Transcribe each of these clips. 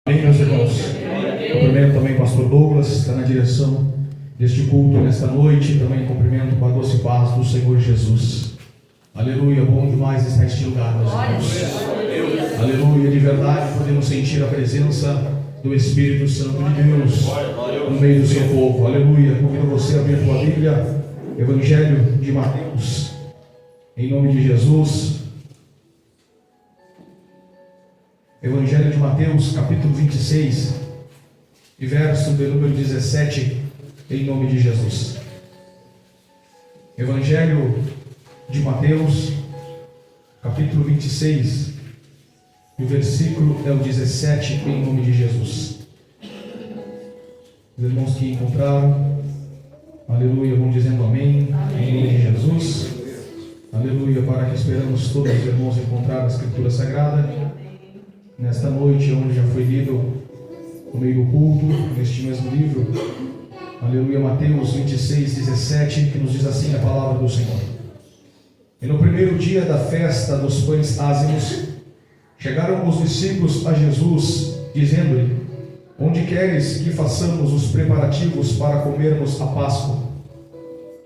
Amém, meus irmãos. Cumprimento também o pastor Douglas, que está na direção deste culto nesta noite. Também cumprimento com a doce paz do Senhor Jesus. Aleluia, bom demais estar neste lugar, meus irmãos. Aleluia, de verdade podemos sentir a presença do Espírito Santo de Deus no meio do seu povo. Aleluia, convido você a abrir a tua Bíblia, Evangelho de Mateus, em nome de Jesus. Evangelho de Mateus, capítulo 26, e verso de número 17, em nome de Jesus. Evangelho de Mateus, capítulo 26, e o versículo é o 17, em nome de Jesus. Os irmãos que encontraram, aleluia, vão dizendo amém, em nome de Jesus. Aleluia, para que esperamos todos os irmãos encontrar a Escritura Sagrada nesta noite, onde já foi lido no meio do culto, neste mesmo livro. Aleluia, Mateus 26, 17, que nos diz assim a palavra do Senhor. E no primeiro dia da festa dos pães ázimos, chegaram os discípulos a Jesus, dizendo-lhe: onde queres que façamos os preparativos para comermos a Páscoa?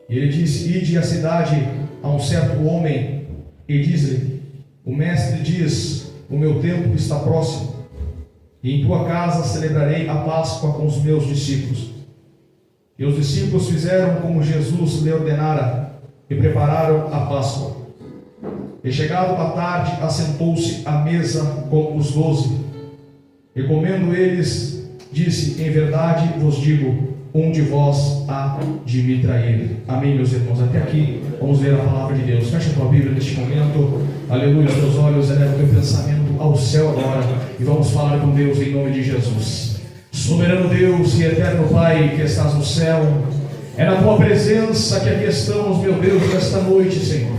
E ele disse: ide à cidade a um certo homem, e diz-lhe: o mestre diz, o meu tempo está próximo, e em tua casa celebrarei a Páscoa com os meus discípulos. E os discípulos fizeram como Jesus lhe ordenara, e prepararam a Páscoa. E chegado a tarde, assentou-se à mesa com os 12. E comendo eles, disse: em verdade vos digo, um de vós há de me trair. Amém, meus irmãos. Até aqui, vamos ler a palavra de Deus. Fecha a tua Bíblia neste momento. Aleluia, teus olhos, eleva o teu pensamento ao céu agora, e vamos falar com Deus em nome de Jesus. Soberano Deus e eterno Pai que estás no céu, é na tua presença que aqui estamos, meu Deus, nesta noite, Senhor,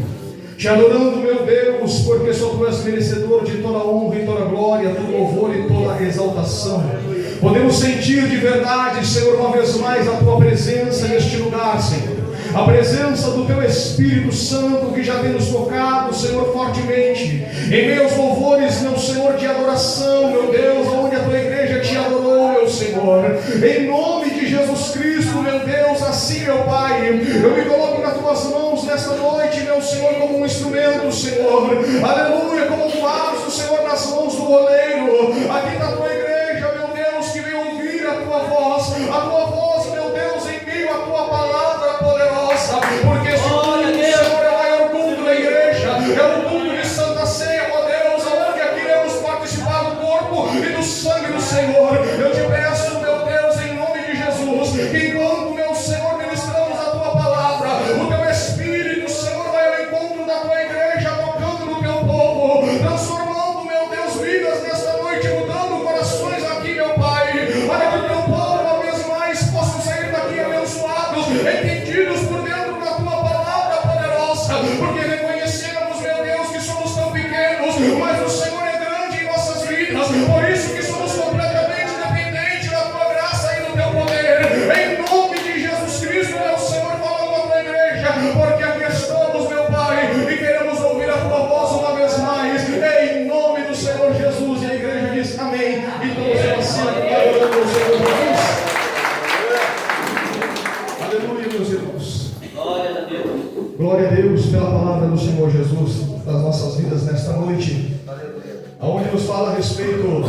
te adorando, meu Deus, porque só tu és merecedor de toda honra e toda glória, todo louvor e toda exaltação. Podemos sentir de verdade, Senhor, uma vez mais a tua presença neste lugar, Senhor. A presença do teu Espírito Santo que já tem nos tocado, Senhor, fortemente em meus louvores, meu Senhor, de adoração, meu Deus, onde a tua igreja te adorou, meu Senhor. Em nome de Jesus Cristo, meu Deus, assim, meu Pai, eu me coloco nas tuas mãos nesta noite, meu Senhor, como um instrumento, Senhor. Aleluia, como um vaso, Senhor, nas mãos do oleiro. Aqui na tua igreja, meu Deus, que vem ouvir a tua voz, meu Deus, em meio à tua palavra poderosa, porque esse culto, Senhor, é o maior culto da igreja, é o culto de Santa Ceia, ó Deus, onde aqui iremos participar do corpo e do sangue do Senhor. Eu te peço, meu Deus, em nome de Jesus, que enquanto, meu Senhor, ministramos a tua palavra, o teu Espírito, Senhor, vai ao encontro da tua igreja, tocando no teu povo, transformando, meu Deus, vidas nesta noite, mudando corações aqui, meu Pai, para que o teu povo, uma vez mais, possam sair daqui abençoados, entendidos por dentro da tua palavra poderosa, porque reconhecemos, meu Deus, que somos tão pequenos, mas o Senhor é grande em nossas vidas, por isso que somos completamente dependentes da tua graça e do teu poder. Em nome de Jesus Cristo, meu Senhor, fala com a tua igreja, porque aqui estamos, meu Pai, e queremos ouvir a tua voz uma vez mais, em nome do Senhor Jesus. E a igreja diz amém, e todos assim, adorando o Senhor Jesus. Aleluia, meus irmãos. Glória a Deus. Glória a Deus pela palavra do Senhor Jesus das nossas vidas nesta noite, aonde nos fala a respeito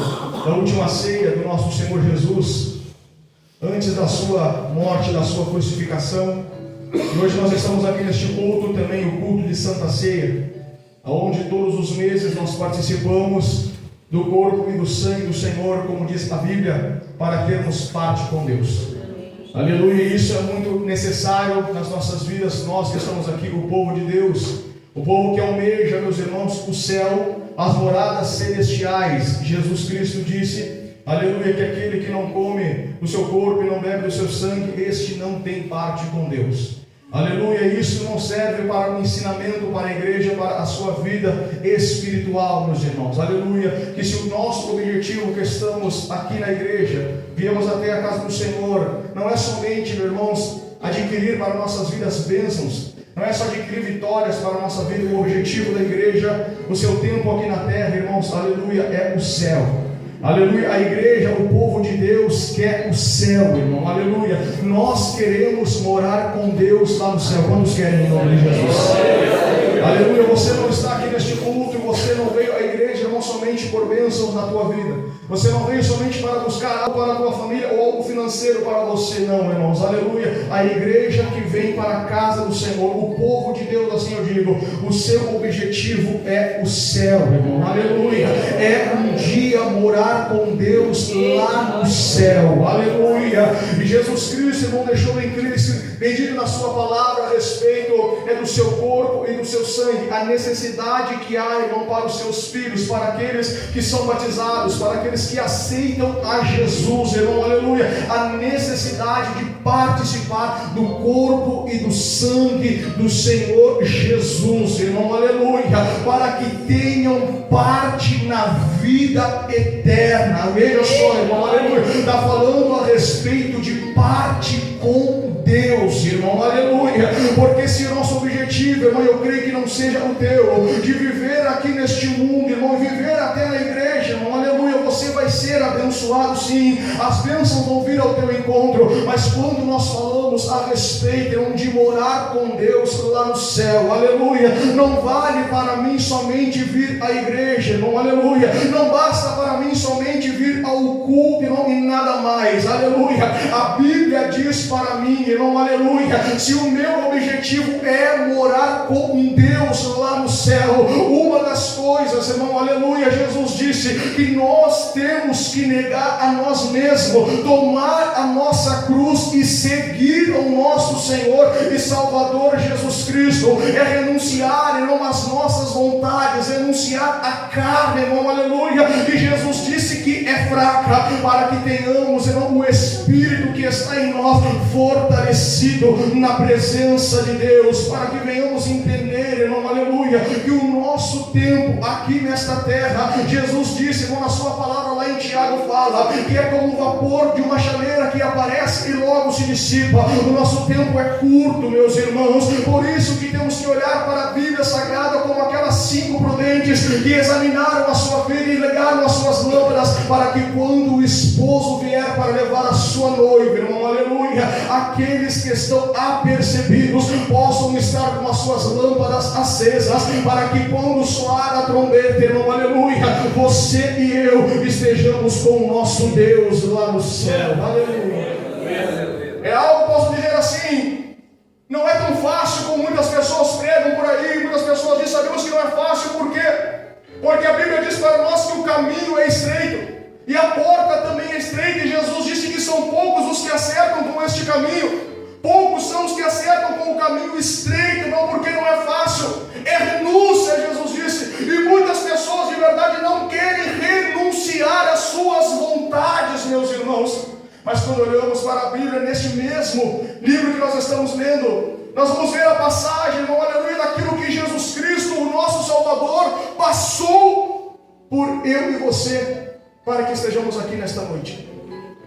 da última ceia do nosso Senhor Jesus, antes da sua morte, da sua crucificação. E hoje nós estamos aqui neste culto, também o culto de Santa Ceia, aonde todos os meses nós participamos do corpo e do sangue do Senhor, como diz a Bíblia, para termos parte com Deus. Aleluia, isso é muito necessário nas nossas vidas, nós que estamos aqui, o povo de Deus, o povo que almeja, meus irmãos, o céu, as moradas celestiais. Jesus Cristo disse, aleluia, que aquele que não come do seu corpo e não bebe do seu sangue, este não tem parte com Deus. Aleluia, isso não serve para um ensinamento para a igreja, para a sua vida espiritual, meus irmãos. Aleluia, que se o nosso objetivo que estamos aqui na igreja, viemos até a casa do Senhor, não é somente, meus irmãos, adquirir para nossas vidas bênçãos, não é só adquirir vitórias para a nossa vida. O objetivo da igreja, o seu tempo aqui na terra, irmãos, aleluia, é o céu. Aleluia. A igreja, o povo de Deus quer o céu, irmão. Aleluia. Nós queremos morar com Deus lá no céu. Quantos querem em nome de Jesus? Aleluia. Você não está aqui neste culto e você não veio à igreja, irmão, somente por bênçãos na tua vida. Você não veio somente para buscar algo para a tua família ou algo financeiro para você, não, irmãos. Aleluia. A igreja que vem para a casa do Senhor, o povo de Deus, assim eu digo, o seu objetivo é o céu, irmão. Aleluia. É um dia morar com Deus lá no céu. Aleluia. E Jesus Cristo, irmão, deixou bem dito na sua palavra a respeito do seu corpo e do seu sangue, a necessidade que há, irmão, para os seus filhos, para aqueles que são batizados, para aqueles que aceitam a Jesus, irmão, aleluia, a necessidade de participar do corpo e do sangue do Senhor Jesus, irmão, aleluia, para que tenham parte na vida eterna. Veja só, irmão, aleluia, está falando a respeito de parte com Deus, irmão, aleluia, porque se o nosso objetivo, irmão, eu creio que não seja o teu, de viver aqui neste mundo, irmão, viver até na igreja, irmão, aleluia, você vai ser abençoado sim, as bênçãos vão vir ao teu encontro, mas quando nós falamos a respeito, irmão, de morar com Deus lá no céu, aleluia, não vale para mim somente vir à igreja, irmão, aleluia, não basta para mim somente vir ao culto, irmão, e nada mais, aleluia, a Bíblia diz para mim, irmão, aleluia, se o meu objetivo é morar com Deus lá no céu, uma das coisas, irmão, aleluia, Jesus disse que nós temos que negar a nós mesmos, tomar a nossa cruz e seguir o nosso Senhor e Salvador Jesus Cristo, é renunciar, irmão, às nossas vontades, renunciar à carne, irmão, aleluia, e Jesus disse que é fraca, para que tenhamos, irmão, o Espírito que está em nós fortalecido na presença de Deus, para que venhamos entender, irmão, aleluia, que o nosso tempo aqui nesta terra, Jesus disse, irmão, na sua palavra lá em Tiago fala, que é como o vapor de uma chaleira que aparece e logo se dissipa. O nosso tempo é curto, meus irmãos, por isso que temos que olhar para a Bíblia Sagrada como aquelas 5 prudentes que examinaram a sua vida e ligaram as suas lâmpadas, para que quando o esposo vier para levar a sua noiva, irmão, aleluia, aqueles que estão apercebidos possam estar com as suas lâmpadas acesas, para que quando soar a trombeta, irmão, aleluia, você e eu estejamos com o nosso Deus lá no céu, aleluia. É algo, posso dizer assim, não é tão fácil como muitas pessoas pregam por aí, muitas pessoas dizem, sabemos que não é fácil, por quê? Porque a Bíblia diz para nós que o caminho é estreito, e a porta também é estreita, e Jesus disse que são poucos os que acertam com este caminho, poucos são os que acertam com o caminho estreito, não, porque não é fácil, é renúncia, Jesus disse, e muitas pessoas de verdade não querem renunciar às suas vontades, meus irmãos, mas quando olhamos para a Bíblia, neste mesmo livro que nós estamos lendo, nós vamos ver a passagem, irmão, aleluia, daquilo que Jesus Cristo, o nosso Salvador, passou por eu e você, para que estejamos aqui nesta noite.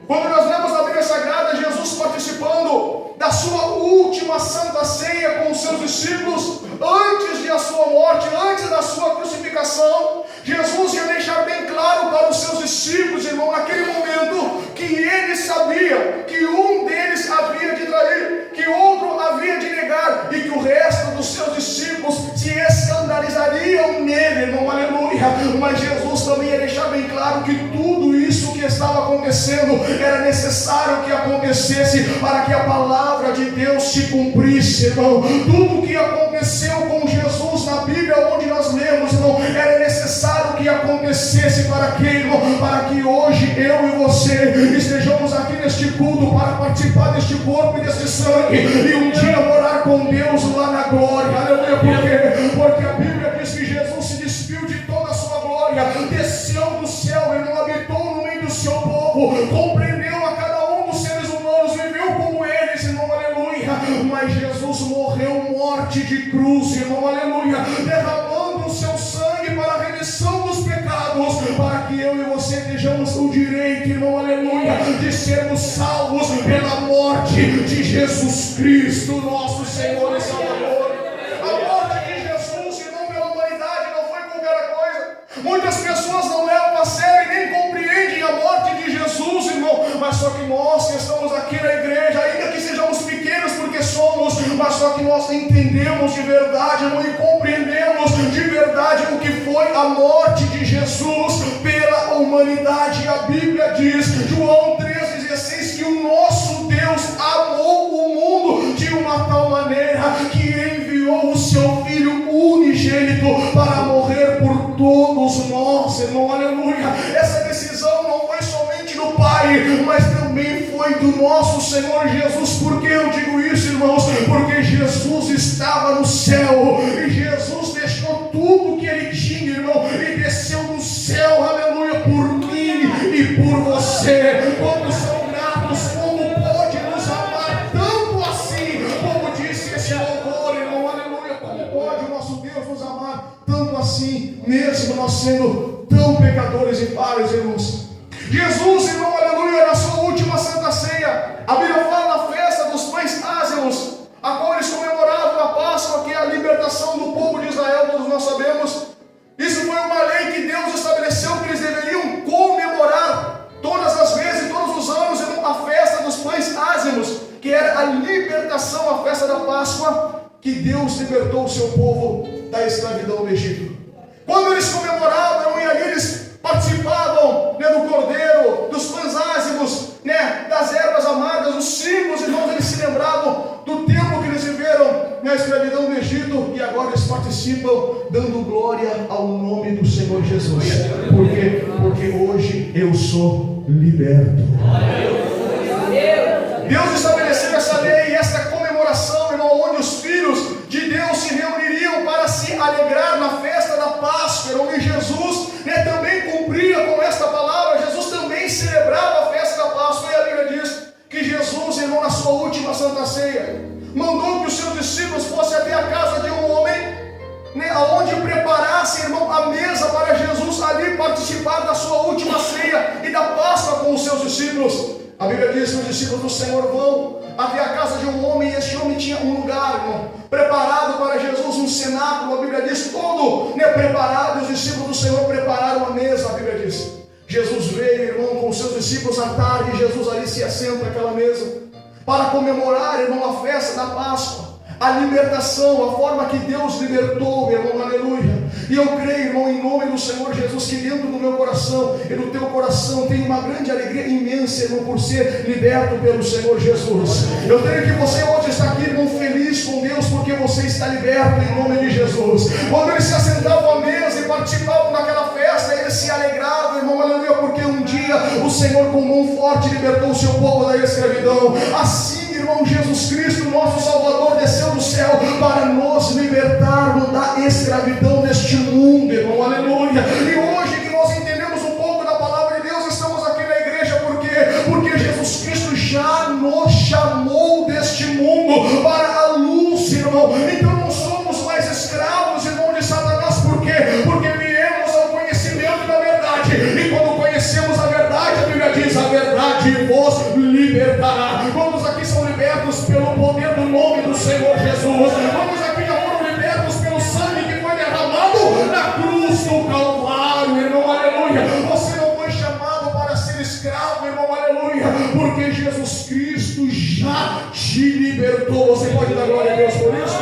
Quando nós lemos na Bíblia Sagrada, Jesus participando da sua última santa ceia com os seus discípulos, antes de a sua morte, antes da sua crucificação, Jesus ia deixar bem claro para os seus discípulos, irmão, naquele momento, que ele sabia que um deles havia de trair, que outro havia de negar, e que o resto dos seus discípulos se escandalizariam nele, irmão, aleluia. Mas Jesus também ia deixar bem claro que tudo isso que estava acontecendo era necessário que acontecesse para que a palavra de Deus se cumprisse, irmão. Tudo que aconteceu com Jesus na Bíblia, onde nós lemos, irmão, era necessário que acontecesse para quê, irmão? Para que hoje eu e você estejamos aqui neste culto para participar deste corpo e deste sangue e um dia morar com Deus lá na glória, aleluia. Por quê? Porque a Bíblia diz que Jesus se despiu de toda a sua glória, desceu do céu, ele não habitou no meio do seu povo, compreendeu a cada um dos seres humanos, viveu como eles, irmão, aleluia. Mas Jesus morreu morte de cruz, irmão, aleluia, derramando o seu sangue para a remissão dos pecados, para que eu e você tenhamos o direito, irmão, aleluia, de sermos salvos pela morte de Jesus Cristo, nosso Senhor e Salvador. A morte de Jesus, irmão, pela humanidade não foi qualquer coisa. Muitas pessoas não levam a sério e nem compreendem só que nós que estamos aqui na igreja, ainda que sejamos pequenos porque somos, mas só que nós entendemos de verdade, irmão, e compreendemos de verdade o que foi a morte de Jesus pela humanidade. A Bíblia diz, João 3,16, que o nosso Deus amou o mundo de uma tal maneira que enviou o seu Filho unigênito para morrer por todos nós, irmão, aleluia. Essa decisão não foi somente do Pai, mas também foi do nosso Senhor Jesus. Por que eu digo isso, irmãos? Porque Jesus estava no céu, e Jesus deixou tudo que ele tinha, irmão, e desceu do céu, aleluia, por mim e por você. Quando são gratos, como pode nos amar tanto assim, como disse esse louvor, irmão, aleluia, como pode o nosso Deus nos amar tanto assim, mesmo nós sendo tão pecadores e falhos, irmãos. Jesus, irmão, aleluia, na sua última Santa Ceia, a Bíblia fala na festa dos pães ázimos, a qual eles comemoravam a Páscoa, que é a libertação do povo de Israel, todos nós sabemos. Isso foi uma lei que Deus estabeleceu, que eles deveriam comemorar todas as vezes, todos os anos, irmão, a festa dos pães ázimos, que era a libertação, a festa da Páscoa, que Deus libertou o seu povo da escravidão do Egito. Quando eles comemoravam, e ali eles participavam, né, do cordeiro, dos pães ázimos, né, das ervas amargas, os símbolos, irmãos, eles se lembravam do tempo que eles viveram na escravidão do Egito, e agora eles participam dando glória ao nome do Senhor Jesus. Por quê? Porque hoje eu sou liberto. Deus estabeleceu essa lei e essa comemoração, irmão, onde os filhos de Deus se reuniriam para se alegrar na festa da Páscoa, onde Jesus, né, também cumpria com esta palavra. Jesus também celebrava a festa da Páscoa, e a Bíblia diz que Jesus, irmão, na sua última Santa Ceia, mandou que os seus discípulos fossem até a casa de um homem, né, onde preparassem, irmão, a mesa para Jesus ali participar da sua última ceia e da Páscoa com os seus discípulos. A Bíblia diz que os discípulos do Senhor vão até a casa de um homem, e este homem tinha um lugar, irmão, preparado para Jesus, um cenáculo. A Bíblia diz, todo, né, preparado. Os discípulos do Senhor prepararam a mesa, a Bíblia diz. Jesus veio, irmão, com os seus discípulos à tarde, e Jesus ali se assenta naquela mesa para comemorar, irmão, a festa da Páscoa, a libertação, a forma que Deus libertou, irmão, aleluia. E eu creio, irmão, em nome do Senhor Jesus, que dentro do meu coração e do teu coração tem uma grande alegria imensa, irmão, por ser liberto pelo Senhor Jesus. Eu creio que você hoje está aqui, irmão, feliz com Deus, porque você está liberto em nome de Jesus. Quando eles se assentavam à mesa e participavam daquela festa, eles se alegravam, irmão, aleluia, porque um dia o Senhor com mão forte libertou o seu povo da escravidão. Assim, irmão, Jesus Cristo, nosso Salvador, desceu do céu para nos libertarmos da escravidão deste mundo, irmão, aleluia. E hoje que nós entendemos um pouco da palavra de Deus, estamos aqui na igreja, por quê? Porque Jesus Cristo já nos chamou deste mundo para a luz, irmão. Então não somos mais escravos, irmão, de Satanás. Por quê? Porque viemos ao conhecimento da verdade, e quando conhecemos a verdade, a Bíblia diz, a verdade vos libertará. Quantos aqui são libertos pelo poder do nome do Senhor Jesus? Quantos aqui já foram libertos pelo sangue que foi derramado na cruz do Calvário, irmão, aleluia? Você não foi chamado para ser escravo, irmão, aleluia, porque Jesus Cristo já te libertou. Você pode dar glória a Deus por isso?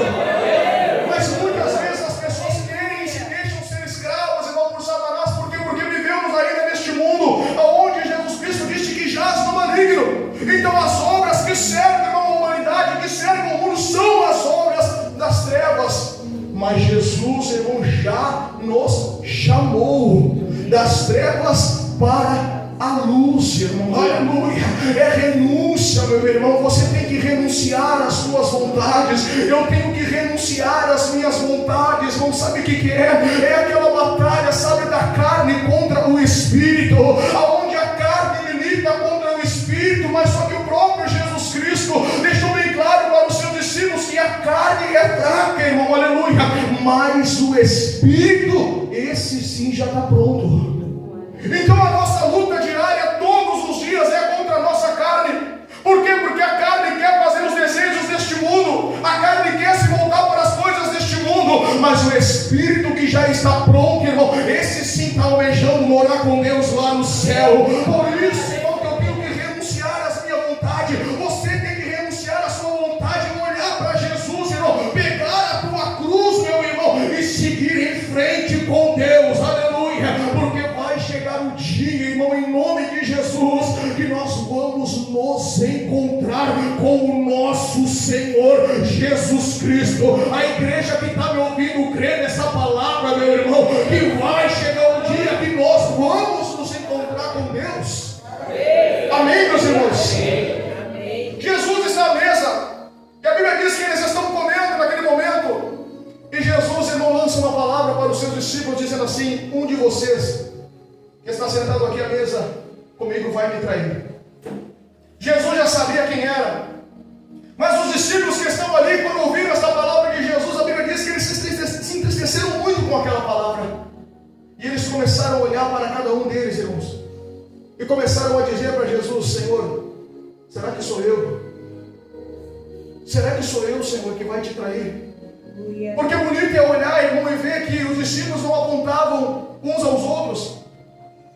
Mas muitas vezes as pessoas querem e se deixam ser escravos, irmão, por Satanás. Por quê? Porque vivemos ainda neste mundo onde Jesus Cristo disse que jaz no maligno. Então as obras que servem a humanidade, que servem ao mundo, são as obras das trevas. Mas Jesus, irmão, já nos chamou das trevas para a luz, irmão, aleluia. É renúncia, meu irmão. Você tem que renunciar às suas vontades. Eu tenho que renunciar às minhas vontades. Irmão, sabe o que é? É aquela batalha, sabe, da carne contra o Espírito, aonde a carne milita contra o Espírito, mas só que o próprio Jesus Cristo deixou bem claro para os seus discípulos que a carne é fraca, irmão, aleluia, mas o Espírito, esse sim já está pronto. Então a nossa luta diária todos os dias é contra a nossa carne. Por quê? Porque a carne quer fazer os desejos deste mundo, a carne quer se voltar para as coisas deste mundo, mas o Espírito que já está pronto, irmão, esse sim está almejando morar com Deus lá no céu. Por isso, irmão, que eu tenho que renunciar que nós vamos nos encontrar com o nosso Senhor Jesus Cristo. A igreja que está me ouvindo crê nessa palavra, meu irmão, que vai chegar um dia que nós vamos nos encontrar com Deus. Amém, meus irmãos? Amém. Jesus está à mesa, e a Bíblia diz que eles estão comendo naquele momento, e Jesus, irmão, lança uma palavra para os seus discípulos, dizendo assim: um de vocês que está sentado aqui à mesa comigo vai me trair. Jesus já sabia quem era, mas os discípulos que estão ali, quando ouviram essa palavra de Jesus, a Bíblia diz que eles se entristeceram muito com aquela palavra, e eles começaram a olhar para cada um deles, irmãos, e começaram a dizer para Jesus: Senhor, será que sou eu? Será que sou eu, Senhor, que vai te trair? Porque bonito é olhar, irmão, e ver que os discípulos não apontavam uns aos outros.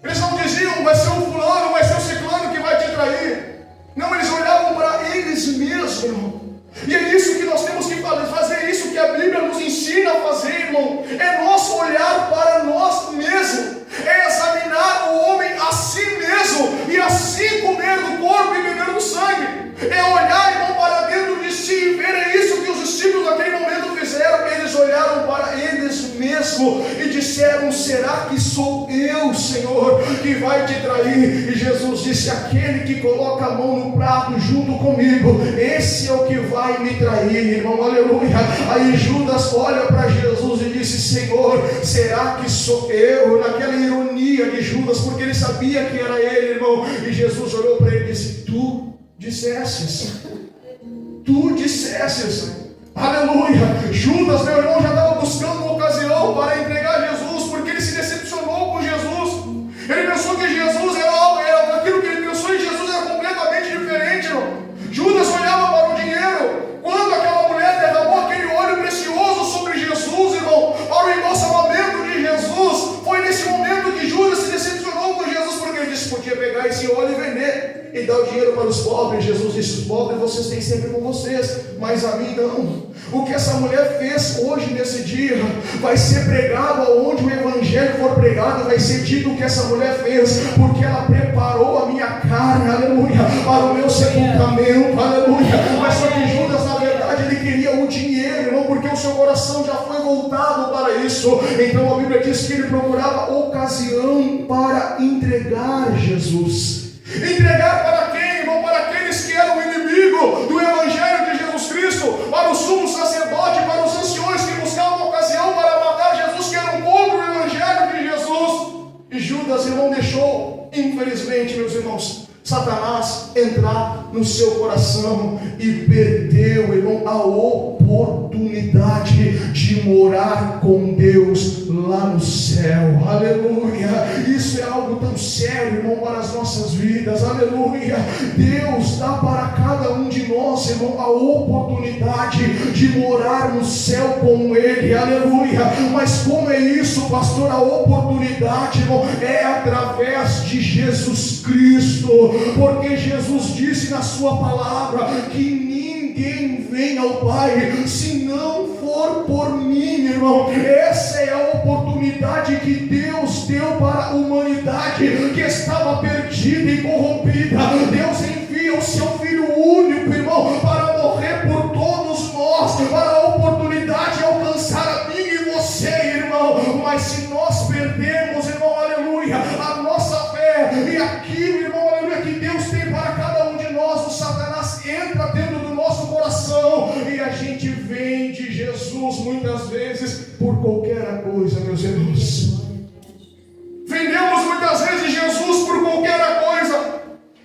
Eles não diziam: vai ser o fulano, vai ser o ciclano que vai te trair. Não, eles olhavam para eles mesmos, irmão. E é isso que nós temos que fazer, isso que a Bíblia nos ensina a fazer, irmão. É nosso olhar para nós mesmos, é examinar o homem a si mesmo, e assim comer do corpo e beber do sangue. É olhar, irmão, para dentro de si e ver. É isso que os discípulos naquele momento fizeram. Eles olharam para eles mesmos e disseram: será que sou eu, Senhor, que vai te trair? E Jesus disse: aquele que coloca a mão no prato junto comigo, esse é o que vai me trair, irmão. Aleluia. Aí Judas olha para Jesus e disse: Senhor, será que sou eu? Naquela ironia de Judas, porque ele sabia que era ele, irmão. E Jesus olhou para ele e disse: tu dissestes. Aleluia. Judas, meu irmão, já estava buscando uma ocasião para entregar Jesus, porque ele se decepcionou com Jesus. Ele pensou que Jesus era aquilo que ele pensou, e Jesus era completamente diferente, irmão. Judas olhava para o dinheiro. Quando aquela mulher derramou aquele óleo precioso sobre Jesus, irmão, para o embalsamamento de Jesus, foi nesse momento que Judas se decepcionou com Jesus, porque ele disse: podia pegar esse óleo e vender e dar o dinheiro para os pobres. Jesus disse: os pobres vocês têm sempre com vocês, mas a mim não. O que essa mulher fez hoje, nesse dia, vai ser pregado aonde o evangelho for pregado, vai ser dito o que essa mulher fez, porque ela preparou a minha carne, aleluia, para o meu sepultamento, aleluia. Mas só que Judas, na verdade, ele queria o dinheiro, irmão, porque o seu coração já foi voltado para isso. Então a Bíblia diz que ele procurava ocasião para entregar Jesus. Entregar para quem, irmão? Para aqueles que eram inimigo do evangelho de Jesus Cristo, para o sumo sacerdote, para os anciões que buscavam ocasião para matar Jesus, que eram contra o evangelho de Jesus. E Judas, irmão, deixou, infelizmente, meus irmãos, Satanás entrar no seu coração e perdeu, irmão, a oportunidade de morar com Deus lá no céu. Aleluia. Isso é algo tão sério, irmão, para as nossas vidas. Aleluia. Deus dá para cada um de nós, irmão, a oportunidade de morar no céu com Ele. Aleluia. Mas como é isso, pastor? A oportunidade, irmão, é através de Jesus Cristo. Porque Jesus disse na sua palavra que ninguém vem ao Pai se não for por mim, irmão. Essa é a oportunidade que Deus deu para a humanidade que estava perdida e corrompida. Deus envia o seu Filho único, irmão, para morrer por todos nós, para a oportunidade de alcançar a mim e você, irmão. Mas se nós perdemos, irmão, aleluia, a nossa fé e aquilo, irmão, que Deus tem para cada um de nós, o Satanás entra dentro do nosso coração e a gente vende Jesus muitas vezes por qualquer coisa, meus irmãos. Vendemos muitas vezes Jesus por qualquer coisa,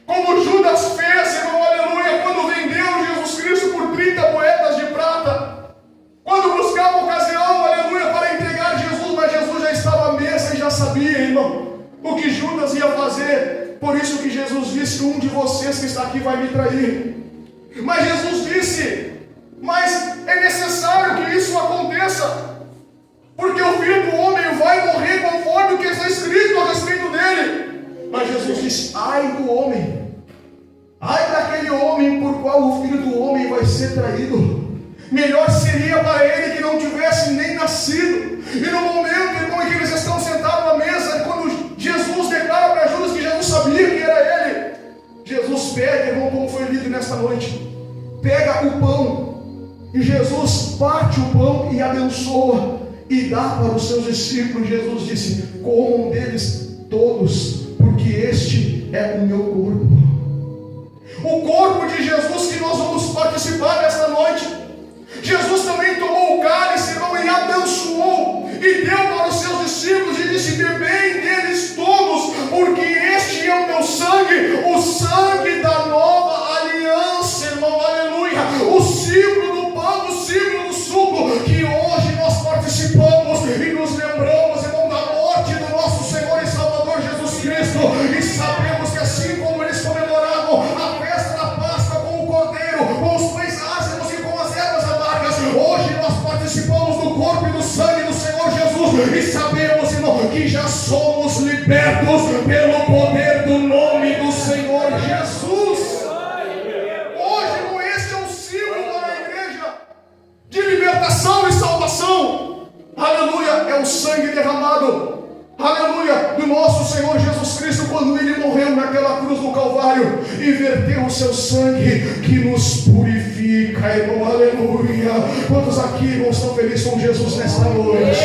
como Judas fez, irmão, aleluia, quando vendeu Jesus Cristo por 30 moedas de prata, quando buscava ocasião, aleluia, para entregar Jesus, mas Jesus já estava à mesa e já sabia, irmão, o que Judas ia fazer. Por isso que Jesus disse: um de vocês que está aqui vai me trair. Mas Jesus disse: mas é necessário que isso aconteça, porque o Filho do Homem vai morrer conforme o que está escrito a respeito dele. Mas Jesus disse: ai do homem, ai daquele homem por qual o Filho do Homem vai ser traído. Melhor seria para ele que não tivesse nem nascido. E no momento, irmão, em que eles estão sentados na mesa, quando Jesus declara para Judas que Jesus sabia que era ele, nesta noite pega o pão, e Jesus parte o pão e abençoa, e dá para os seus discípulos. Jesus disse: comam deles todos, porque este é o meu corpo. O corpo de Jesus que nós vamos participar nesta noite. Jesus também tomou o cálice, irmão, e abençoou, e deu para os seus discípulos, e disse: bebei deles todos, porque este é o meu sangue, o sangue da nova aliança, irmão, aleluia. O símbolo do pão, o símbolo do suco, que hoje nós participamos e nos lembramos, irmão, da morte do nosso Senhor e Salvador Jesus Cristo, e sabemos que assim como eles comemoravam a festa da Páscoa com o cordeiro, com os pães ázimos e com as ervas amargas, hoje nós participamos do corpo e do sangue do Senhor Jesus, e sabemos, irmão, que já somos libertos pelo poder do nome do Senhor Jesus. Hoje, irmão, este é um símbolo da igreja de libertação e salvação. Aleluia, é o sangue derramado, aleluia, do nosso Senhor Jesus Cristo, quando Ele morreu naquela cruz do Calvário e verteu o seu sangue que nos purifica, irmão, aleluia. Quantos aqui, irmão, estão felizes com Jesus nesta noite?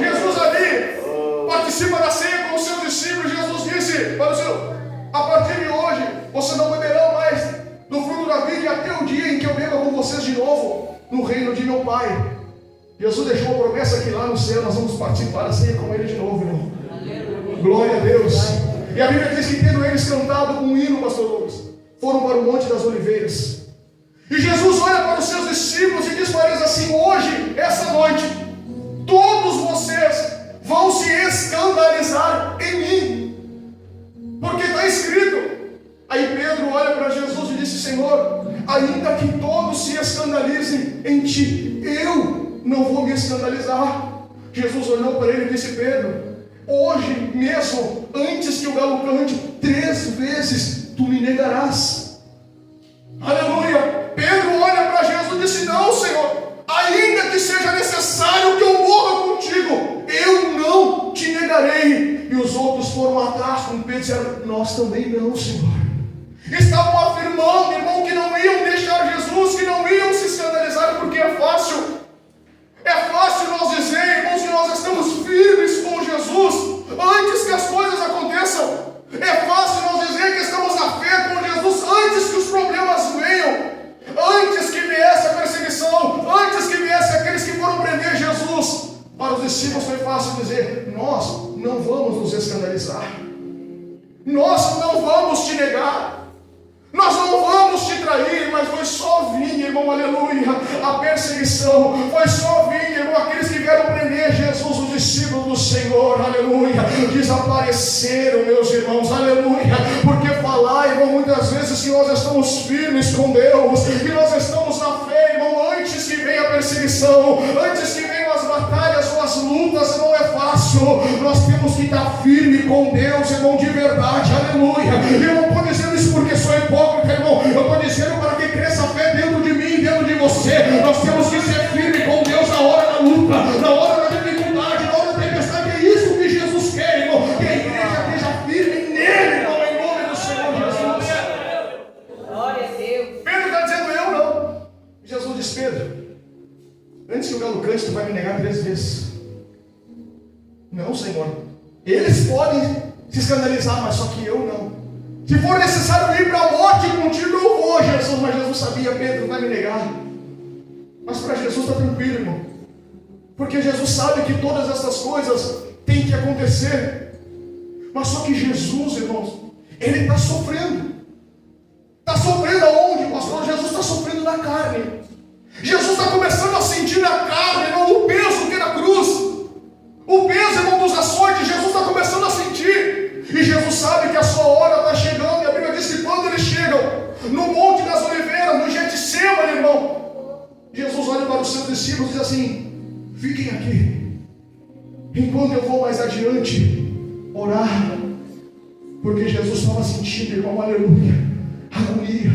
Jesus ali participa da ceia com os seus discípulos. Jesus disse para o seu: a partir de hoje, vocês não beberão mais do fruto da vide até o dia em que eu beba com vocês de novo no reino de meu Pai. Jesus deixou uma promessa que lá no céu nós vamos participar da ceia com Ele de novo, irmão. Aleluia. Glória a Deus. E a Bíblia diz que tendo eles cantado um hino, pastor Lucas, foram para o Monte das Oliveiras. E Jesus olha para os seus discípulos e diz para eles assim: hoje, essa noite, todos vocês vão se escandalizar em mim, porque está escrito. Aí Pedro olha para Jesus e disse: Senhor, ainda que todos se escandalizem em ti, eu não vou me escandalizar. Jesus olhou para ele e disse: Pedro, hoje mesmo, antes que o galo cante, 3 vezes tu me negarás. Aleluia. Pedro olha para Jesus e disse: não, Senhor, ainda que seja necessário que eu morra contigo, eu não te negarei. E os outros foram atrás com Pedro e disseram: nós também não, Senhor. Estavam afirmando, irmão, que não iam deixar Jesus, que não iam se escandalizar, porque é fácil nós dizer, irmãos, que nós estamos firmes com Jesus antes que as coisas aconteçam. É fácil nós dizer que estamos na fé com Jesus antes que os problemas venham, antes que viesse a perseguição, antes que viesse aqueles que foram prender Jesus. Para os discípulos foi fácil dizer: nós não vamos nos escandalizar, nós não vamos te negar, nós não vamos te trair. Mas foi só vir, irmão, aleluia, a perseguição, foi só vir, irmão, aqueles que vieram prender Jesus, os discípulos do Senhor, aleluia, desapareceram, meus irmãos, aleluia. Porque falar, irmão, muitas vezes que nós estamos firmes com Deus, que nós estamos na fé, irmão, antes que venha a perseguição, antes que venham as batalhas ou as lutas, não é fácil. Nós temos que estar firme com Deus, irmão, de verdade, aleluia. E eu não estou dizendo isso porque sou hipócrita, irmão, eu estou dizendo para que cresça a fé dentro de mim, dentro de você. Nós temos que ser firme com Deus na hora da luta, na hora da dificuldade, na hora da tempestade. É isso que Jesus quer, irmão, que a igreja esteja firme nele, irmão, em nome do Senhor Jesus. Glória a Deus. Pedro está dizendo: eu não. Jesus diz: Pedro, antes que o galo cante, tu vai me negar 3 vezes. Não, Senhor, eles podem se escandalizar, mas só que eu não. Se for necessário ir para a morte contigo, eu vou, Jesus. Mas Jesus sabia: Pedro vai me negar. Mas para Jesus está tranquilo, irmão, porque Jesus sabe que todas essas coisas têm que acontecer. Mas só que Jesus, irmãos, Ele está sofrendo. Está sofrendo aonde, pastor? Jesus está sofrendo na carne. Jesus está começando a sentir na carne, irmão, o peso que é na cruz, o peso, irmão, dos açoites. Jesus está começando a sentir. E Jesus sabe que a sua hora está chegando. E a Bíblia diz que quando eles chegam no Monte das Oliveiras, no Getsemane, irmão, Jesus olha para os seus discípulos e diz assim: fiquem aqui, enquanto eu vou mais adiante orar. Porque Jesus estava sentindo, irmão, aleluia, agonia.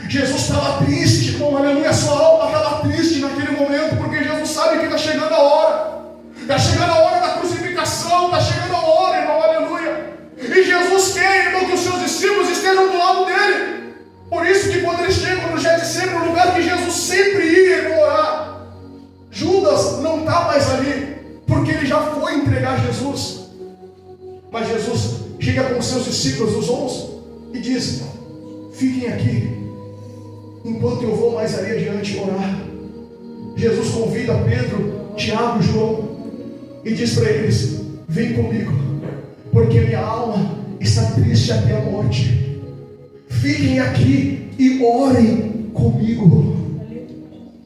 Jesus estava triste, irmão, aleluia. A sua alma estava triste naquele momento, porque Jesus sabe que está chegando a hora. Está chegando a hora da crucificação, está chegando a hora, irmão, aleluia. E Jesus quer, irmão, que os seus discípulos estejam do lado dele. Getsemane, o lugar que Jesus sempre ia orar. Judas não está mais ali, porque ele já foi entregar Jesus. Mas Jesus chega com os seus discípulos, os 11, e diz: fiquem aqui, enquanto eu vou mais ali adiante orar. Jesus convida Pedro, Tiago e João, e diz para eles: vem comigo, porque minha alma está triste até a morte. Fiquem aqui e orem comigo.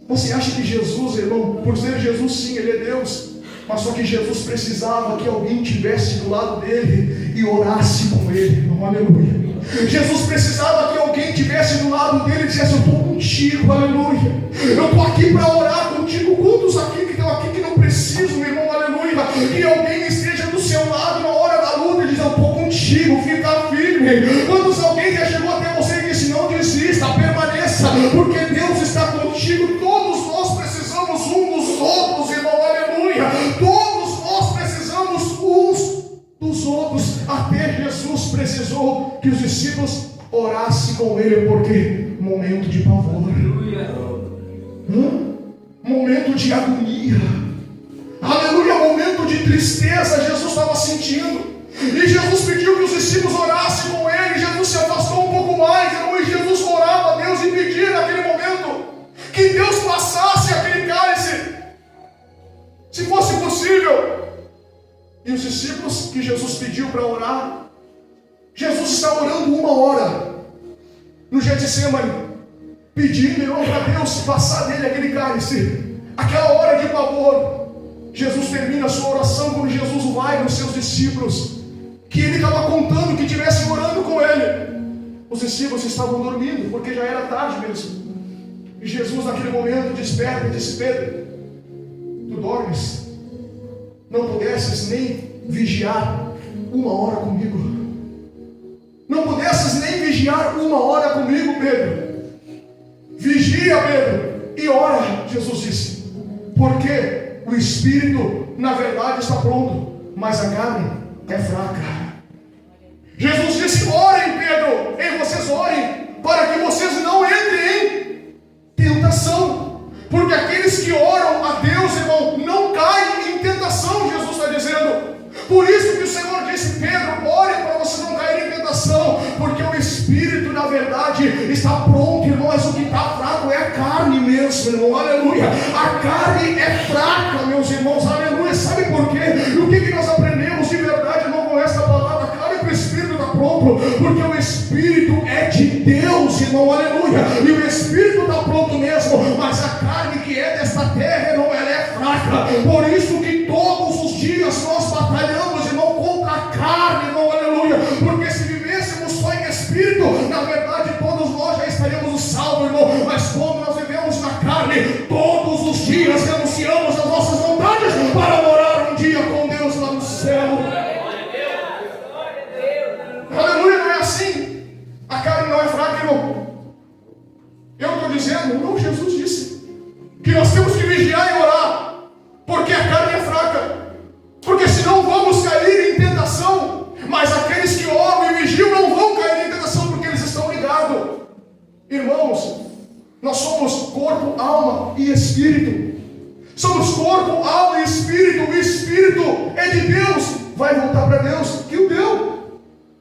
Você acha que Jesus, irmão, por ser Jesus, sim, Ele é Deus, mas só que Jesus precisava que alguém estivesse do lado dele e orasse com ele, irmão, aleluia. Jesus precisava que alguém estivesse do lado dele e dissesse: eu estou contigo, aleluia. Eu estou aqui para orar contigo. Quantos aqui que estão aqui que não precisam, meu irmão, aleluia, que alguém esteja do seu lado na hora da luta e diz: eu estou contigo, fica firme. Quantos alguém já chegou até você e disse: não desista, permaneça, porque Deus está contigo. Todos nós precisamos um dos outros, irmão, aleluia. Todos nós precisamos uns dos outros. Até Jesus precisou que os discípulos orassem com ele, porque momento de pavor, momento de agonia, aleluia, momento de tristeza Jesus estava sentindo, e Jesus pediu que os discípulos orassem com ele. Jesus se afastou um pouco mais, irmão, e Jesus orava a Deus e pedia naquele momento que Deus passasse aquele cálice, se fosse possível. E os discípulos que Jesus pediu para orar, Jesus está orando 1 hora no Getsemane, pedindo, irmão, para Deus passar dele aquele cálice, aquela hora de pavor. Jesus termina a sua oração quando Jesus vai nos seus discípulos, que ele estava contando que estivessem orando com ele. Os discípulos estavam dormindo, porque já era tarde mesmo. E Jesus naquele momento desperta e diz: Pedro, tu dormes? Não pudesses nem vigiar 1 hora comigo? Não pudesses nem vigiar 1 hora comigo, Pedro? Vigia, Pedro, e ora. Jesus disse: porque o espírito na verdade está pronto, mas a carne é fraca. Jesus disse: orem, Pedro, e vocês orem, para que vocês não entrem em tentação, porque aqueles que oram a Deus, irmão, não caem em tentação. Jesus está dizendo. Por isso que o Senhor disse: Pedro, ore para você não cair em tentação, porque o espírito na verdade está pronto, irmão, mas o que está fraco é a carne mesmo, irmão, aleluia. A carne é fraca, meus irmãos, aleluia. Sabe por quê? E o que nós aprendemos de verdade, irmão, com essa palavra? Claro que o espírito está pronto, porque o espírito é de Deus, irmão, aleluia. E o espírito está pronto mesmo, mas a carne que é desta terra, irmão, ela é fraca. Por isso que todos os dias nós batalhamos, irmão, contra a carne, irmão, aleluia. Porque se vivêssemos só em espírito, na verdade todos nós já estaríamos salvos, irmão. Mas como nós vivemos na carne, todos os dias renunciamos às nossas vontades para morar um dia com Deus lá no céu. Aleluia, não é assim. A carne não é fraca, irmão. Eu estou dizendo, não, Jesus disse que nós temos que vigiar e orar, porque a carne é fraca, porque senão vamos cair em tentação. Mas aqueles que oram e vigiam não vão cair em tentação, porque eles estão ligados. Irmãos, nós somos corpo, alma e espírito. Somos corpo, alma e espírito. O espírito é de Deus, vai voltar para Deus que o deu.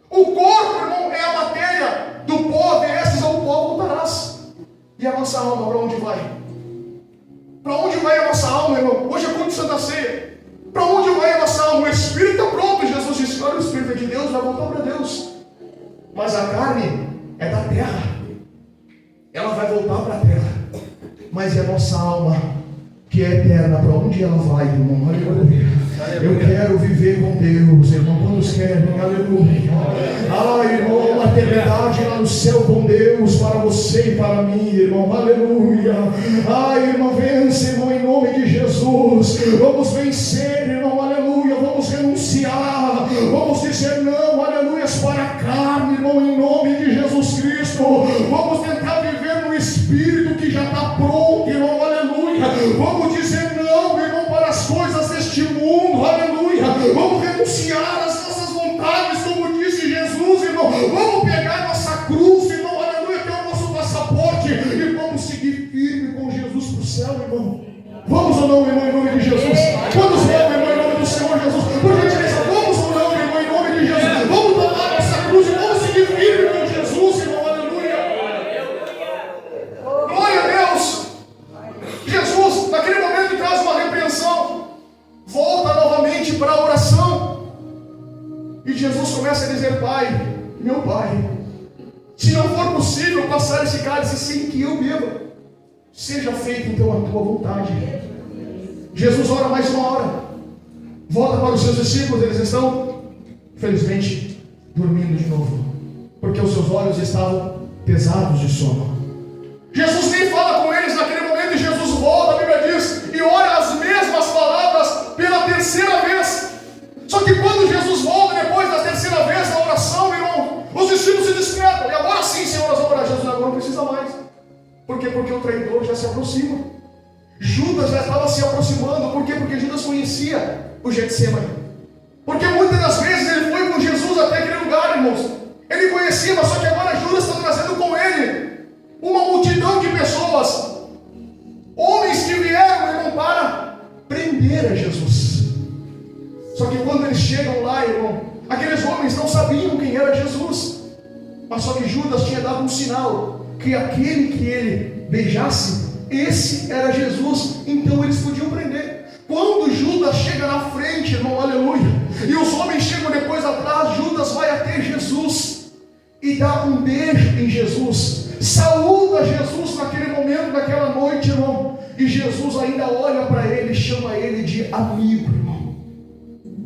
O corpo, irmão, é a matéria. Do pó viestes, ao pó voltarás. E a nossa alma, para onde vai? Para onde vai a nossa alma, irmão? Hoje é culto de Santa Ceia. Para onde vai a nossa alma? O espírito está pronto. Jesus disse: olha, o espírito é de Deus, vai voltar para Deus. Mas a carne é da terra, ela vai voltar para a terra. Mas e a nossa alma, que é eterna, para onde ela vai, irmão? Aleluia. Eu quero viver com Deus, irmão. Quantos querem? Aleluia. Ah, irmão, uma eternidade lá no céu com Deus, para você e para mim, irmão. Aleluia. Ah, irmão, vence, irmão, em nome de Jesus. Vamos vencer, irmão, aleluia. Vamos renunciar, vamos dizer não, aleluia, para a carne, irmão, em nome de Jesus Cristo. Vamos tentar viver no espírito que já está pronto, irmão, aleluia. Vamos dizer não, irmão, para as coisas deste mundo, aleluia. Vamos renunciar às nossas vontades, como disse Jesus, irmão. Vamos pegar nossa cruz, irmão, aleluia, que é o nosso passaporte, irmão, meu Pai, se não for possível passar esse cálice sem que eu beba, seja feita então a tua vontade. Jesus ora mais uma hora, volta para os seus discípulos, eles estão, infelizmente, dormindo de novo, porque os seus olhos estavam pesados de sono. Jesus nem fala com eles naquele momento, e Jesus volta, a Bíblia diz, e ora as mesmas palavras pela terceira vez. Só que quando Jesus volta, depois da terceira vez na oração, irmão, os discípulos se despertam, e agora sim, Senhor, nós vamos orar. Jesus agora não precisa mais. Por quê? Porque o traidor já se aproxima. Judas já estava se aproximando. Por quê? Porque Judas conhecia o Getsemane. Porque muitas das vezes ele foi com Jesus até aquele lugar, irmãos. Ele conhecia, mas só que agora Judas está trazendo com ele uma multidão de pessoas, homens que vieram, irmão, para prender a Jesus. Só que quando eles chegam lá, irmão, aqueles homens não sabiam quem era Jesus, mas só que Judas tinha dado um sinal, que aquele que ele beijasse, esse era Jesus, então eles podiam prender. Quando Judas chega na frente, irmão, aleluia, e os homens chegam depois atrás, Judas vai até Jesus e dá um beijo em Jesus, saúda Jesus naquele momento, naquela noite, irmão, e Jesus ainda olha para ele, chama ele de amigo, irmão.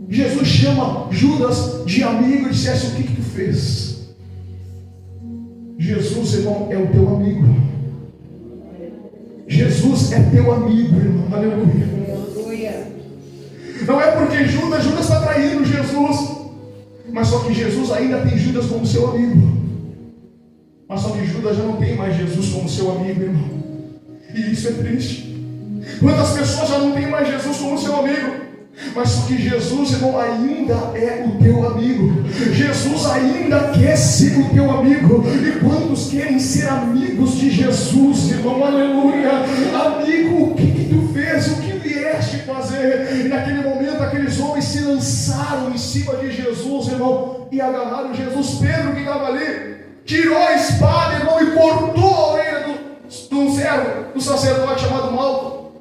Jesus chama Judas de amigo e dissesse: o que tu fez? Jesus, irmão, é o teu amigo. Jesus é teu amigo, irmão, aleluia. Não é porque Judas está traindo Jesus, mas só que Jesus ainda tem Judas como seu amigo. Mas só que Judas já não tem mais Jesus como seu amigo, irmão. E isso é triste. Quantas pessoas já não tem mais Jesus como seu amigo? Mas só que Jesus, irmão, ainda é o teu amigo. Jesus ainda quer ser o teu amigo. E quantos querem ser amigos de Jesus, irmão? Aleluia. Amigo, o que tu fez? O que vieste fazer? E naquele momento aqueles homens se lançaram em cima de Jesus, irmão, e agarraram Jesus. Pedro, que estava ali, tirou a espada, irmão, e cortou a orelha do servo, do sacerdote chamado Malco.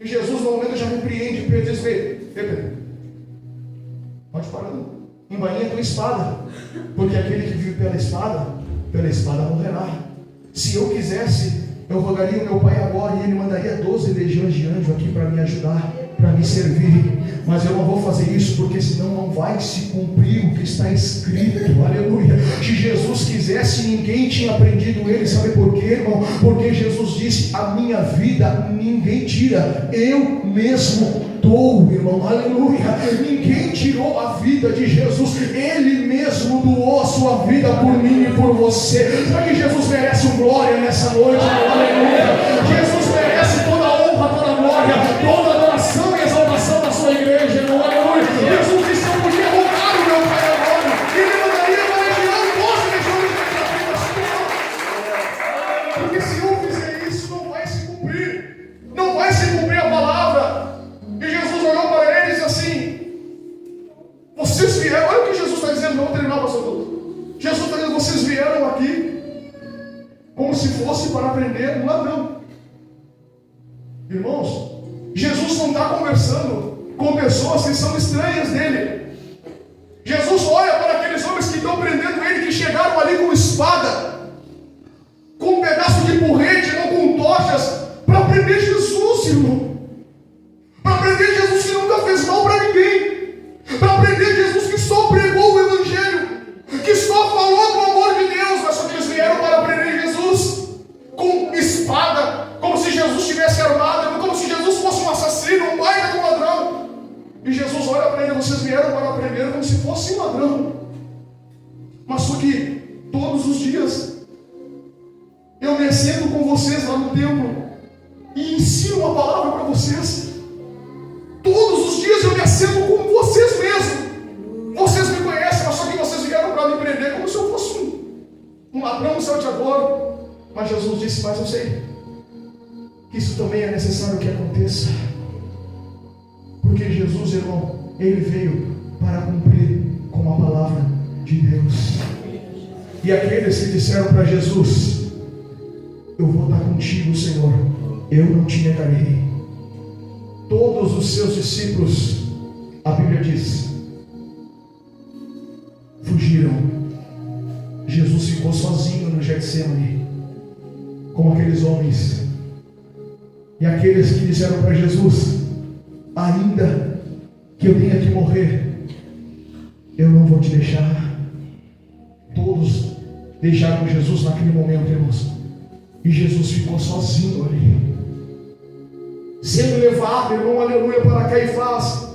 E Jesus no momento já repreende Pedro e diz: Pedro, pode parar, embainha a tua espada, porque aquele que vive pela espada morrerá. Se eu quisesse, eu rogaria o meu Pai agora, e ele mandaria 12 legiões de anjos aqui para me ajudar, para me servir. Mas eu não vou fazer isso, porque senão não vai se cumprir o que está escrito. Aleluia. Se Jesus quisesse, ninguém tinha prendido ele. Sabe por quê, irmão? Porque Jesus disse: a minha vida ninguém tira, eu mesmo dou, irmão. Aleluia. Ninguém tirou a vida de Jesus, ele mesmo doou a sua vida por mim e por você. Sabe que Jesus merece glória nessa noite, irmão? Aleluia. Jesus merece toda a honra, toda a glória, toda a adoração e exaltação da sua igreja, irmão. Aleluia. Jesus disse: eu podia rogar o meu Pai agora, e ele mandaria uma legião, 12 legiões de anjos. Porque se eu fizer isso, não vai se cumprir. Não vai se cumprir a palavra. E Jesus olhou para eles assim: vocês vieram, olha o que Jesus está dizendo, vamos terminar, pastor Doutor. Jesus está dizendo: vocês vieram aqui como se fosse para prender um ladrão. Irmãos, Jesus não está conversando com pessoas que são estranhas dele. Jesus olha para aqueles homens que estão prendendo ele, que chegaram ali com espada, com um pedaço de porrete, não com tochas, para prender Jesus, irmão. Para prender Jesus que nunca fez mal para ninguém. Para prender Jesus que só pregou o Evangelho, que só falou do amor de Deus. Mas só que eles vieram para prender Jesus com espada, como se Jesus estivesse armado, como se Jesus fosse um assassino, um baita de um ladrão. E Jesus olha para ele: vocês vieram para prender como se fosse um ladrão. Mas só que todos os dias eu me assento com vocês lá no templo e ensino uma palavra para vocês. Todos os dias eu me assento com vocês mesmo. Vocês me conhecem, mas só que vocês vieram para me prender como se eu fosse um ladrão, um salteador. Mas Jesus disse: mas eu sei que isso também é necessário que aconteça. Porque Jesus, irmão, ele veio para cumprir com a palavra de Deus. E aqueles que disseram para Jesus: eu vou estar contigo, Senhor, eu não te negarei. Todos os seus discípulos, a Bíblia diz, fugiram Jesus ficou sozinho no Getsemane, com aqueles homens. E aqueles que disseram para Jesus: ainda que eu tenha que morrer, eu não vou te deixar. Todos deixaram Jesus naquele momento, irmãos. E Jesus ficou sozinho ali, sendo levado, irmão, aleluia, para Caifás,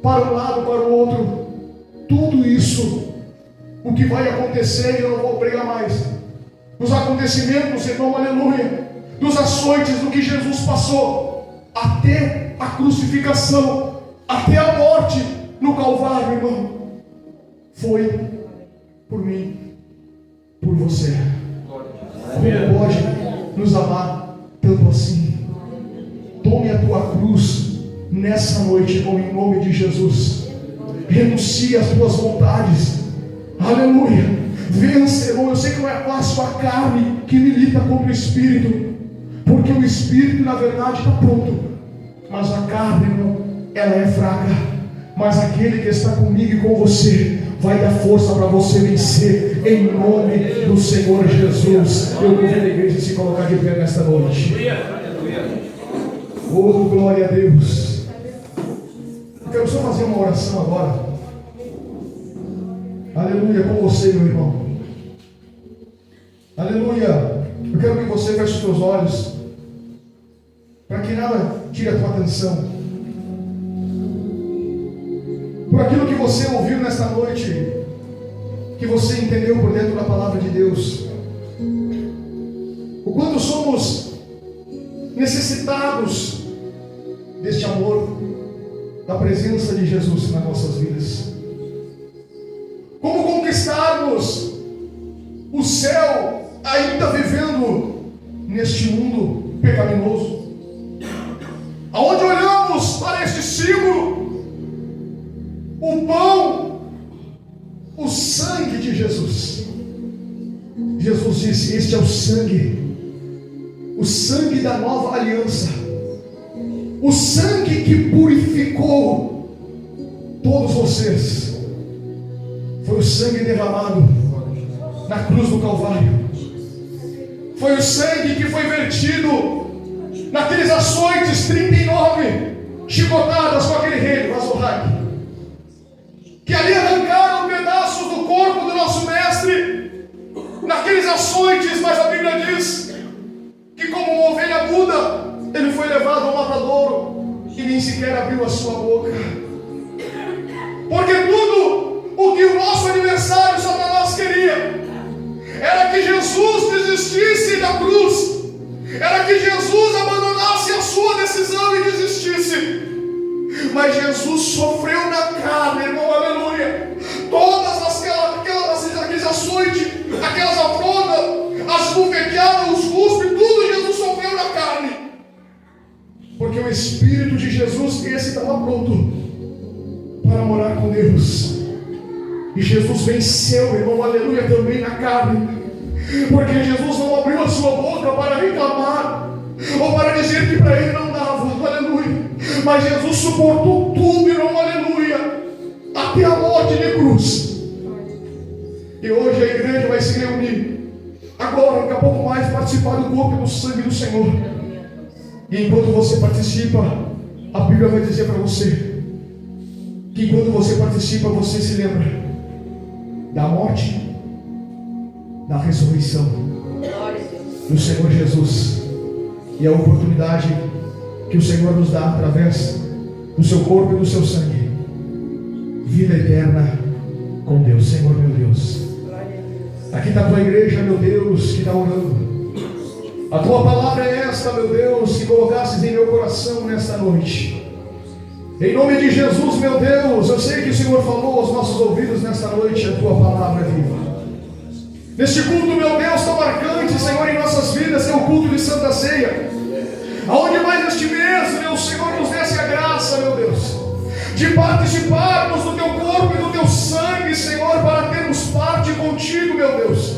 para um lado, para o outro. Tudo isso, o que vai acontecer, eu não vou pregar mais. Os acontecimentos, irmão, aleluia, dos açoites, do que Jesus passou, até a crucificação, até a morte no Calvário, irmão, foi por mim, por você. Como pode nos amar tanto assim? Tome a tua cruz nessa noite, irmão, em nome de Jesus. Renuncie às tuas vontades, aleluia. Vença, irmão. Eu sei que não é fácil a carne que milita contra o Espírito, porque o Espírito na verdade está pronto, mas a carne, irmão, ela é fraca. Mas aquele que está comigo e com você vai dar força para você vencer, em nome do Senhor Jesus. Eu convido a igreja a se colocar de pé nesta noite. Oh, glória a Deus. Eu quero só fazer uma oração agora, aleluia, com você, meu irmão. Aleluia. Eu quero que você feche os teus olhos, para que nada tire a tua atenção. Por aquilo que você ouviu nesta noite, que você entendeu por dentro da palavra de Deus, o quanto somos necessitados deste amor, da presença de Jesus nas nossas vidas. Como conquistarmos o céu ainda vivendo neste mundo pecaminoso, aonde olhamos para este símbolo, o pão, o sangue de Jesus. Jesus disse: este é o sangue da nova aliança, o sangue que purificou todos vocês. Foi o sangue derramado na cruz do Calvário. Foi o sangue que foi vertido naqueles açoites, 39 chicotadas com aquele rei Azorraque, que ali arrancaram pedaços do corpo do nosso mestre, naqueles açoites. Mas a Bíblia diz que, como uma ovelha muda, ele foi levado ao matadouro e nem sequer abriu a sua boca. Porque tudo o que o nosso adversário Satanás queria era que Jesus desistisse da cruz, era que Jesus abandonasse a sua decisão e desistisse. Mas Jesus sofreu na carne, irmão, aleluia, todas aqueles açoites, aquelas afrontas, as bufeteadas, os cuspes, tudo Jesus sofreu na carne, porque o Espírito de Jesus, esse estava pronto para morar com Deus. E Jesus venceu, irmão, aleluia, também na carne, porque Jesus não abriu a sua boca para reclamar, ou para dizer que para ele não dava, aleluia. Mas Jesus suportou tudo, irmão, aleluia, até a morte de cruz. E hoje a igreja vai se reunir agora, daqui a pouco mais, participar do corpo e do sangue do Senhor. E enquanto você participa, a Bíblia vai dizer para você que enquanto você participa, você se lembra da morte, da ressurreição do Senhor Jesus, e a oportunidade que o Senhor nos dá através do seu corpo e do seu sangue, vida eterna com Deus. Senhor, meu Deus, aqui está a tua igreja, meu Deus, que está orando. A tua palavra é esta, meu Deus, que colocasses em meu coração nesta noite. Em nome de Jesus, meu Deus, eu sei que o Senhor falou aos nossos ouvidos nesta noite, a tua palavra é viva. Neste culto, meu Deus, tão marcante, Senhor, em nossas vidas, é o culto de Santa Ceia, aonde mais este mês, meu Senhor, nos desse a graça, meu Deus, de participarmos do teu corpo e do teu sangue, Senhor, para termos parte contigo, meu Deus.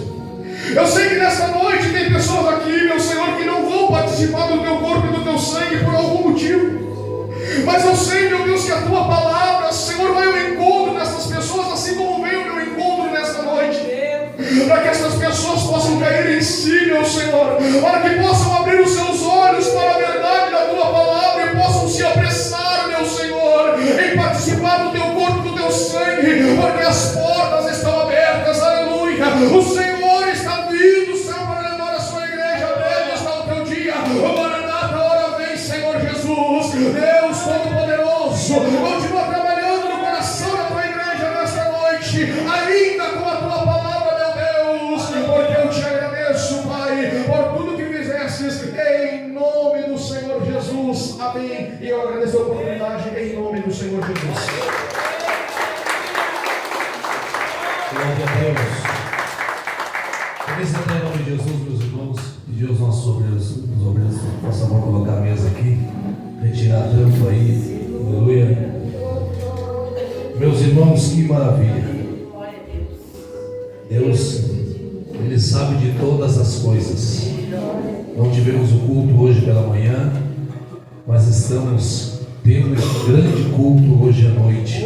Eu sei que nesta noite tem pessoas aqui, meu Senhor, que não vão participar do teu corpo e do teu sangue por algum motivo. Mas eu sei, meu Deus, que a tua palavra, Senhor, vai ao encontro dessas pessoas, assim como veio ao meu encontro nesta noite. para que essas pessoas possam cair em si, meu Senhor, para que possam abrir os seus olhos para a verdade da tua palavra e possam se apressar, meu Senhor, em participar do teu corpo, do teu sangue, porque as portas estão abertas, aleluia. O Senhor está vindo, Senhor, para levar a sua igreja, breve está o teu dia. O Maranata, hora vem, Senhor Jesus. Deus Todo-Poderoso, continua trabalhando no coração da tua igreja nesta noite, ainda com a tua palavra, meu Deus, porque eu te agradeço, Pai, por tudo que fizestes, em nome do Senhor Jesus. Amém. E eu agradeço a oportunidade em nome do Senhor Jesus. Glória a Deus. Talvez até em nome de Jesus, meus irmãos, e Deus nossos obreiros, por favor, colocar a mesa aqui, retirar a tampa aí, aleluia. Meus irmãos, que maravilha. Deus, Ele sabe de todas as coisas. Não tivemos o culto hoje pela manhã, mas estamos tendo esse grande culto hoje à noite.